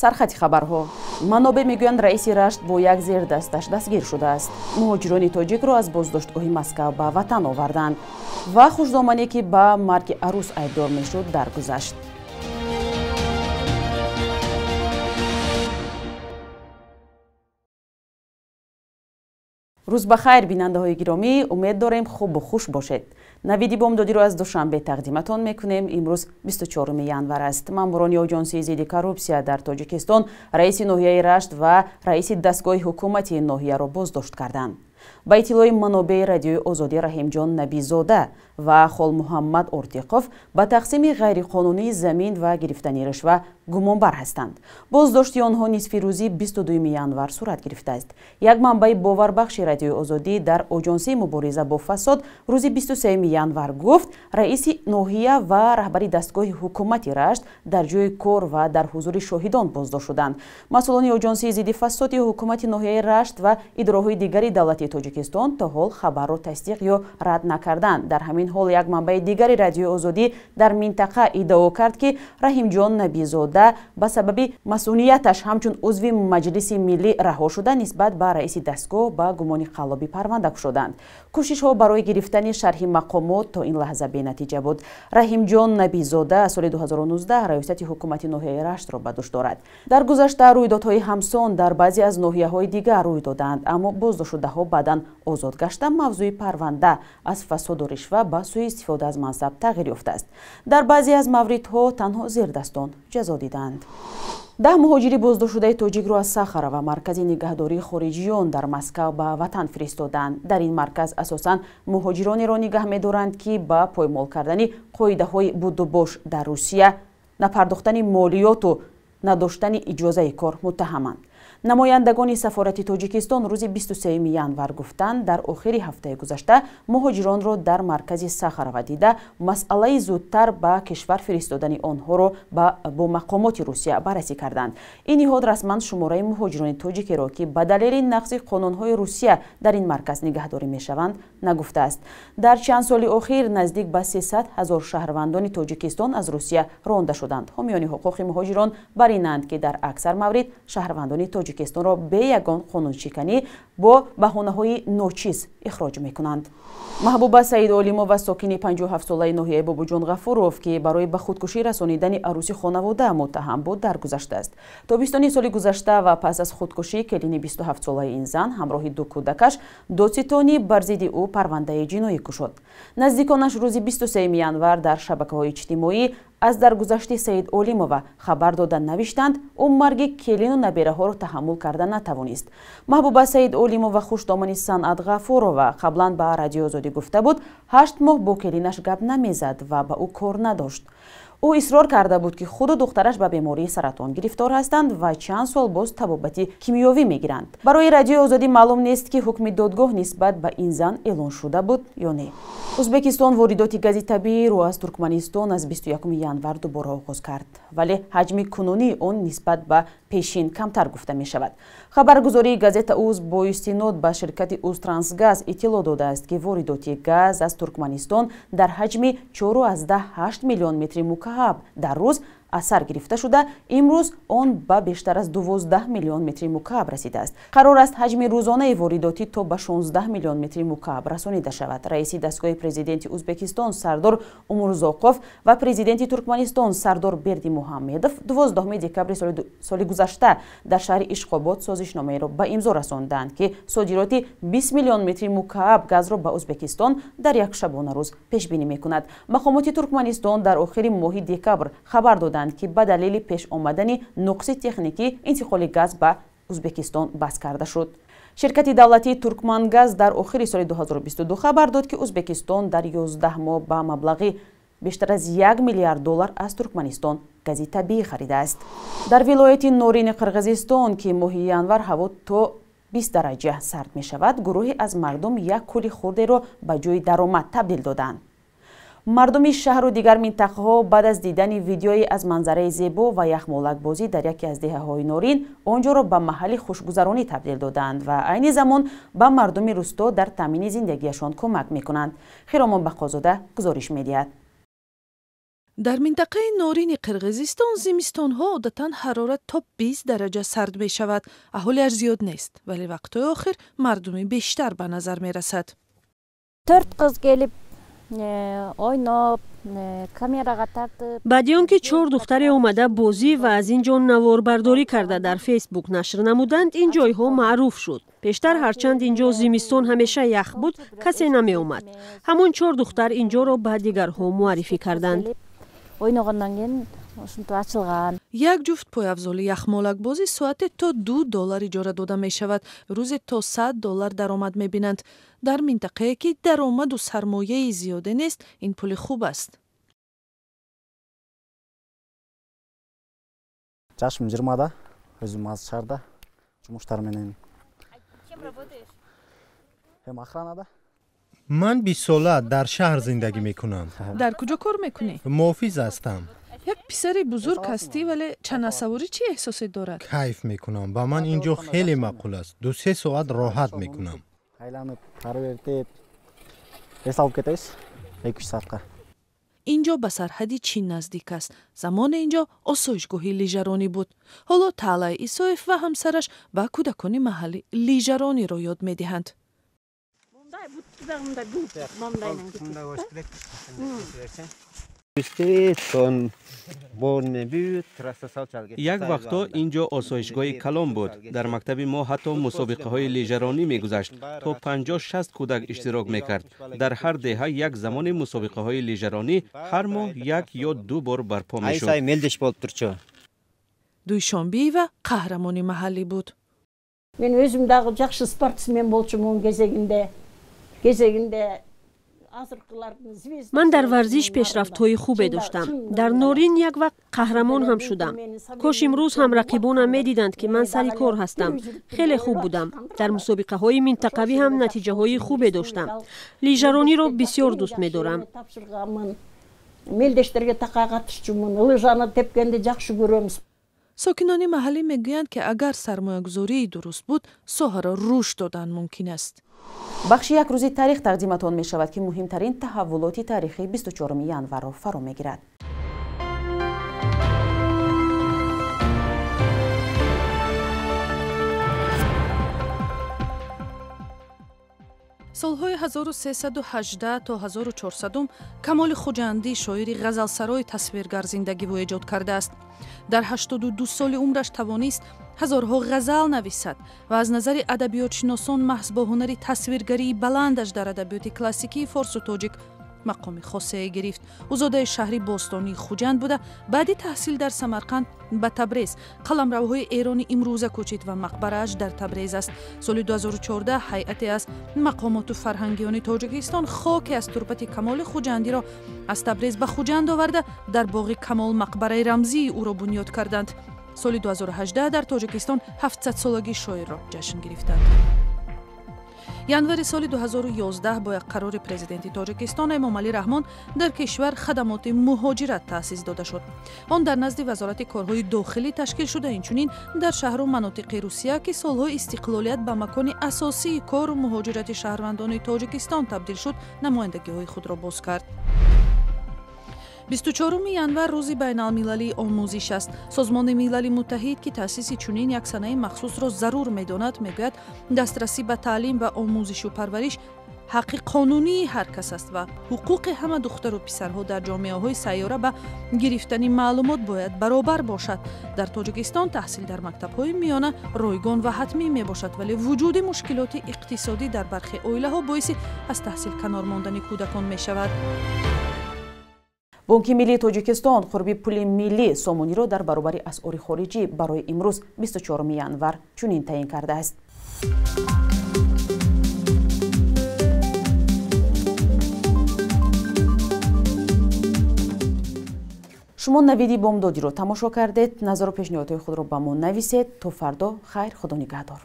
сархати хабарҳо. манобе мегӯянд раиси рашт бо як зердасташ дастгир шудааст. муҳоҷирони тоҷикро аз боздоштгоҳи Москав ба ватан оварданд ва хушдомане ки ба марги арӯс айбдор мешуд даргузашт. рӯз ба хайр бинандаҳои гиромӣ, умед дорем хубу хуш бошед. навиди бомдодиро аз душанбе тақдиматон мекунем. имрӯз 24 январ аст. маъмурони оҷонсии зидди коррупсия дар тоҷикистон раиси ноҳияи рашт ва раиси дастгоҳи ҳукумати ноҳияро боздошт карданд. ба иттилои манобеи радиои озодӣ Раҳимҷон Набизода ва Хол Муҳаммад Ортиқов ба тақсими ғайриқонунии замин ва гирифтани ришва гумонбар ҳастанд. боздошти онҳо нисфи рӯзи 22 январ сурат гирифтааст. як манбаи боварбахши радиои озодӣ дар оҷонсии мубориза бо фасод рӯзи 23 январ гуфт, раиси ноҳия ва раҳбари дастгоҳи ҳукумати рашт дар ҷои кор ва дар ҳузури шоҳидон боздошт шуданд. масъулони оҷонсии зидди фасоди ҳукумати ноҳияи рашт ва идораҳои дигари давлати Тоҷикистон то ҳол хабарро тасдиқ ё рад накарданд. дар ҳамин ҳол як манбаи дигари радиои озодӣ дар минтақа иддао кард, ки Раҳимҷон Набизода ба сабаби масъулияташ ҳамчун узви маҷлиси миллӣ раҳо шуда нисбат ба раиси дастгоҳ ба гумони қаллобӣ парванда кушоданд. кӯшишҳо барои гирифтани шарҳи мақомот то ин лаҳза бенатиҷа буд. Раҳимҷон Набизода соли 2019 раёсати ҳукумати ноҳияи раштро ба дӯш дорад. дар гузашта рӯйдодҳои ҳамсон дар баъзе аз ноҳияҳои дигар рӯй доданд, аммо боздоштшудаҳо баъдан озод гашта мавзӯи парванда аз фасоду ришва ба сӯи истифода аз мансаб тағйир ёфтааст. дар баъзе аз мавридҳо танҳо зердастон ҷазо диданд. 10 муҳоҷири боздоштшудаи тоҷикро аз Сахара ва маркази нигаҳдории хориҷиён дар Москав ба ватан фиристоданд. дар ин марказ асосан муҳоҷиронеро нигаҳ медоранд, ки ба поймол кардани қоидаҳои будубош дар Русия, напардохтани молиёту надоштани иҷозаи кор муттаҳаманд. намояндагони сафорати Тоҷикистон рӯзи 23 январ гуфтанд, дар охири ҳафтаи гузашта муҳоҷиронро дар маркази Сахарова дида масъалаи зудтар ба кишвар фиристодани онҳоро бо мақомоти Русия баррасӣ карданд. ин ниҳод расман шумораи муҳоҷирони тоҷикеро, ки ба далели нақзи қонунҳои Русия дар ин марказ нигаҳдорӣ мешаванд, нагуфтааст. дар чанд соли охир наздик ба 300 000 шаҳрвандони Тоҷикистон аз Русия ронда шуданд. ҳомиёни ҳуқуқи муҳоҷирон бар инанд, ки дар аксар маврид шаҳрвандони Тоҷикистонро бе ягон қонуншиканӣ бо баҳонаҳои ночиз ихроҷ мекунанд. маҳбуба Саидолимова, сокини 57-солаи ноҳияи Бобуҷон Ғафуров, ки барои ба худкушӣ расонидани арӯси хонавода муттаҳам буд, даргузаштааст. тобистони соли гузашта ва пас аз худкушӣ келини 27-солаи ин зан ҳамроҳи ду кӯдакаш додситони бар зидди ӯ парвандаи ҷиноӣ кушод. наздиконаш рӯзи 23 январ дар шабакаҳои иҷтимоӣ аз даргузашти Саид Олимова хабар дода навиштанд, ӯ марги келину набераҳоро таҳаммул карда натавонист. маҳбуба Саид Олимова хушдомани Санъат Ғафурова қаблан ба радиои озодӣ гуфта буд, 8 моҳ бо келинаш гап намезад ва ба ӯ кор надошт. ӯ исрор карда буд, ки худу духтараш ба бемории саратон гирифтор ҳастанд ва чанд сол боз табобати кимиёвӣ мегиранд. барои радиои озодӣ маълум нест, ки ҳукми додгоҳ нисбат ба ин зан эълон шуда буд ё не. ӯзбекистон воридоти гази табииро аз Туркманистон аз 21 январ дубора оғоз кард, вале ҳаҷми кунунии он нисбат ба пешин камтар гуфта мешавад. хабаргузории газета УЗ бо истинод ба ширкати УЗтрансгаз иттилоъ додааст, ки воридоти газ аз Туркманистон дар ҳаҷми 4,8 миллион метри мукааб дар рӯз аз сар гирифта шуда, имрӯз он ба бештар аз 12 миллион метри мукааб расидааст. қарор аст ҳаҷми рӯзонаи воридотӣ то ба 16 миллион метри мукааб расонида шавад. раиси дастгоҳи президенти Ӯзбекистон Сардор Умурзоқов ва президенти Туркманистон Сардор Бердимуҳаммедов 12 декабри соли гузашта дар шаҳри Ишқобод созишномаеро ба имзо расонданд, ки содироти 20 миллион метри мукааб газро ба Ӯзбекистон дар як шабона рӯз пешбинӣ мекунад. мақомоти Туркманистон дар охири моҳи декабр хабар доданд, ки ба далели пеш омадани нуқси техникӣ интиқоли газ ба Ӯзбекистон бас карда шуд. ширкати давлатии Туркмангаз дар охири соли 2022 хабар дод, ки Ӯзбекистон дар 11 моҳ ба маблағи бештар аз $1 миллиард аз Туркманистон гази табиӣ харидааст. дар вилояти Норини Қирғизистон, ки моҳи январ ҳаво то 20 дараҷа сард мешавад, гурӯҳе аз мардум як кӯли хурдеро ба ҷои даромад табдил доданд. мардуми шаҳру дигар минтақаҳо баъд аз дидани видеои аз манзараи зебо ва яхмолакбозӣ дар яке аз деҳаҳои Норин онҷоро ба маҳалли хушгузаронӣ табдил доданд ва айни замон ба мардуми рӯсто дар таъмини зиндагиашон кӯмак мекунанд. Хиромон Бақозода гузориш медиҳад. در منطقه نورین قرغیزستان زمستان‌ها عادتاً حرارت تا 20 درجه سرد می شود. اهالیش زیاد نیست ولی وقت‌های آخر مردمی بیشتر به نظر می رسد. 4 qiz kelib o'ynab kameraga tortib баъди ки 4 духтаре омада бозӣ ва аз ин ҷо наворбардорӣ карда дар фейсбук нашр намуданд, ин ҷойҳо маъруф шуд. пештар ҳарчанд ин ҷо зимистон ҳамеша ях буд, касе намеомад. ҳамон 4 духтар ин ҷоро ба дигарҳо муаррифӣ карданд. o'ynagandan keyin shunday ochilgan. یک جفت پایافزولی یخمالک بازی ساعت تا $2 اجاره داده می شود. روز تا $100 درآمد می بینند. در منطقه که درآمد و سرمایه زیاده نیست این پول خوب است. Yaşım 20'da, özüm az şarda, жұмыштарменен. Kim работаешь? Hem охранада. من 20 ساله در شهر زندگی میکنم. در کجا کار میکنی؟ محافظ هستم. یک پسر بزرگ هستی ولی چند سواری چی احساسی دارد؟ کیف میکنم. با من اینجا خیلی معقول است. 2-3 ساعت راحت میکنم. Aylanıp, karı vertip, hesap ketiriz, 2-3 saatga. اینجا به سرحد چین نزدیک است. زمان اینجا آسایشگاهی لیژرانی بود. حالا طلعه ایسایف و همسرش و کودکان محلی لیژرانی را یاد میدهند. یک وقتا اینجا آسایشگاه کلام بود. در مکتب ما حتی مسابقه های لیژرانی میگذشت تا 50-60 کودک اشتراک میکرد. در هر دهه یک زمان مسابقه های لیژرانی هر ماه 1 یا 2 بار برپا میشد. دویشانبی و قهرمانی محلی بود. Men özümdagi yaxshi sportsmen bolchumun gezeginde من در ورزش پیشرفت‌های خوبی داشتم. در نورین یک وقت قهرمان هم شدم. کاش امروز هم رقیبانم می‌دیدند که من سر کار هستم. خیلی خوب بودم. در مسابقه‌های منطقوی هم نتیجه‌های خوبی داشتم. لیژرانی را بسیار دوست می‌دارم. Meldeşlerge taqa qatışçımın, lıjаны tepkende yaxshi ko'ramiz. ساکنان محلی میگویند که اگر سرمایه‌گذاری درست بود، соҳа را рушд додан мумкин است. бахши як рӯзи таърих тақдиматон мешавад ки муҳимтарин таҳаввулоти таърихи 24 январро фаро мегирад. солҳои 1318 то 1400 камоли хуҷандӣ шоири ғазалсарой тасвиргар зиндагӣ ва эҷод кардааст. дар 82 соли умраш тавонист ҳазорҳо ғазал нависад ва аз назари адабиётшиносон маҳз бо ҳунари тасвиргарии баландаш дар адабиёти классикии форсу тоҷик мақоми хосае гирифт. ӯ зодаи шаҳри бостонии хуҷанд буда баъди таҳсил дар самарқанд ба табрез қаламравҳои эрони имрӯза кӯчид ва мақбарааш дар табрез аст. соли 2014 ҳайате аз мақомоту фарҳангиёни тоҷикистон хоке аз турпати камоли хуҷандиро аз табрез ба хуҷанд оварда дар боғи камол мақбараи рамзии ӯро бунёд карданд. соли 2018 дар тоҷикистон 700-солагии шоирро ҷашн гирифтанд. январи соли 2011 бо як қарори президенти тоҷикистон Эмомалӣ Раҳмон дар кишвар хадамоти муҳоҷират таъсис дода шуд. он дар назди вазорати корҳои дохилӣ ташкил шуда, инчунин дар шаҳру манотиқи Русия ки солҳои истиқлолият ба макони асосии кору муҳоҷирати шаҳрвандони тоҷикистон табдил шуд, намояндагиҳои худро боз кард. 24 январ рӯзи байналмилалии омӯзиш аст. созмони милали муттаҳид ки таъсиси чунин як санаи махсусро зарур медонад, мегӯяд дастрасӣ ба таълим ва омӯзишу парвариш ҳаққи қонунии ҳар кас аст ва ҳуқуқи ҳама духтару писарҳо дар ҷомеаҳои сайёра ба гирифтани маълумот бояд баробар бошад. дар тоҷикистон таҳсил дар мактабҳои миёна ройгон ва ҳатмӣ мебошад, вале вуҷуди мушкилоти иқтисодӣ дар бархи оилаҳо боиси аз таҳсил канор мондани кӯдакон мешавад. бонки миллии тоҷикистон қурби пули миллӣ сомониро дар баробари асъори хориҷӣ барои имрӯз 24 январ чунин таъин кардааст. шумо навиди бомдодиро тамошо кардед. назару пешниҳодҳои худро ба мо нависед. то фардо хайр, худо нигаҳдор.